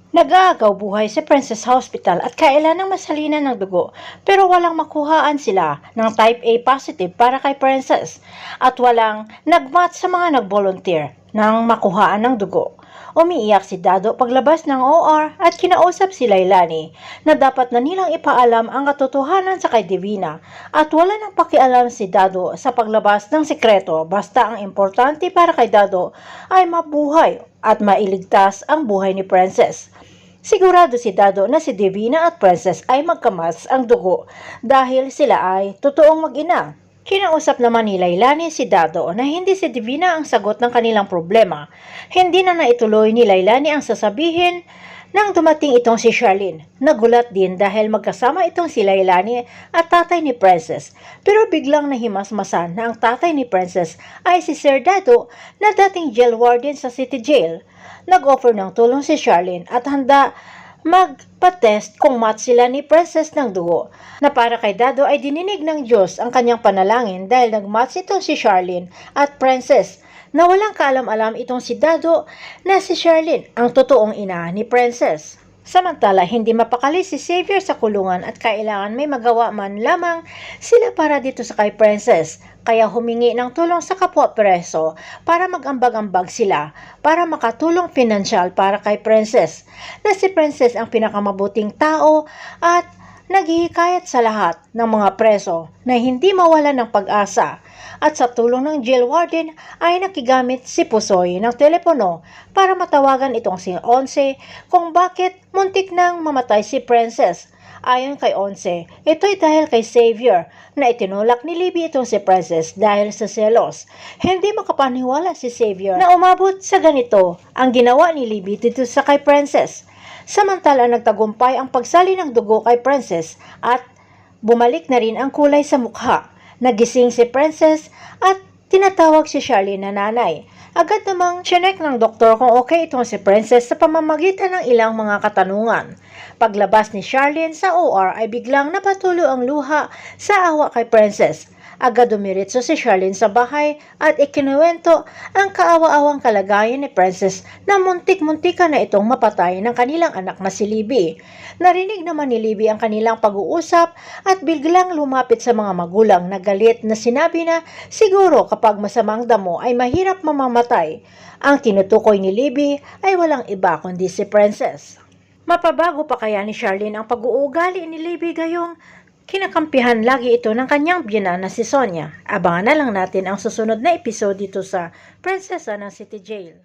Nag-aagaw buhay sa Princess Hospital at kailanang masalinan ng dugo pero walang makuhaan sila ng type A positive para kay Princess at walang nagmatch sa mga nag-volunteer ng makuhaan ng dugo. Umiiyak si Dado paglabas ng OR at kinausap si Lailani na dapat na nilang ipaalam ang katotohanan sa kay Divina at wala nang pakialam si Dado sa paglabas ng sikreto basta ang importante para kay Dado ay mabuhay at mailigtas ang buhay ni Princess. Sigurado si Dado na si Divina at Princess ay magkamas ang dugo dahil sila ay totoong mag-ina. Kinausap naman ni Lailani si Dado na hindi si Divina ang sagot ng kanilang problema. Hindi na naituloy ni Lailani ang sasabihin nang dumating itong si Charlene. Nagulat din dahil magkasama itong si Lailani at tatay ni Princess. Pero biglang nahimasmasan na ang tatay ni Princess ay si Sir Dado na dating jail warden sa City Jail. Nag-offer ng tulong si Charlene at handa magpa-test kung match sila ni Princess ng dugo, na para kay Dado ay dininig ng Diyos ang kanyang panalangin dahil nag-match itong si Charlene at Princess, na walang kaalam-alam itong si Dado na si Charlene ang totoong ina ni Princess. Samantala, hindi mapakali si Xavier sa kulungan at kailangan may magawa man lamang sila para dito sa kay Princess. Kaya humingi ng tulong sa kapwa preso para mag-ambag-ambag sila para makatulong pinansyal para kay Princess. Na si Princess ang pinakamabuting tao at naghihikayat sa lahat ng mga preso na hindi mawala ng pag-asa. At sa tulong ng jail warden ay nakigamit si Pusoy ng telepono para matawagan itong si Onse kung bakit muntik nang mamatay si Princess. Ayon kay Onse, ito'y dahil kay Xavier na itinulak ni Libby itong si Princess dahil sa selos. Hindi makapaniwala si Xavier na umabot sa ganito ang ginawa ni Libby dito sa kay Princess. Samantala nagtagumpay ang pagsali ng dugo kay Princess at bumalik na rin ang kulay sa mukha. Nagising si Princess at tinatawag si Charlene na nanay. Agad namang chinek ng doktor kung okay itong si Princess sa pamamagitan ng ilang mga katanungan. Paglabas ni Charlene sa OR ay biglang napatulo ang luha sa awa kay Princess. Agad dumiretso si Charlene sa bahay at ikinuwento ang kaawa-awang kalagayan ni Princess na muntik-muntikan na itong mapatay ng kanilang anak na si Libby. Narinig naman ni Libby ang kanilang pag-uusap at biglang lumapit sa mga magulang na galit na sinabi na siguro kapag masamang damo ay mahirap mamamatay. Ang tinutukoy ni Libby ay walang iba kundi si Princess. Mapabago pa kaya ni Charlene ang pag-uugali ni Libby gayong kinakampihan lagi ito ng kanyang biyana na si Sonia. Abangan na lang natin ang susunod na episode dito sa Prinsesa ng City Jail.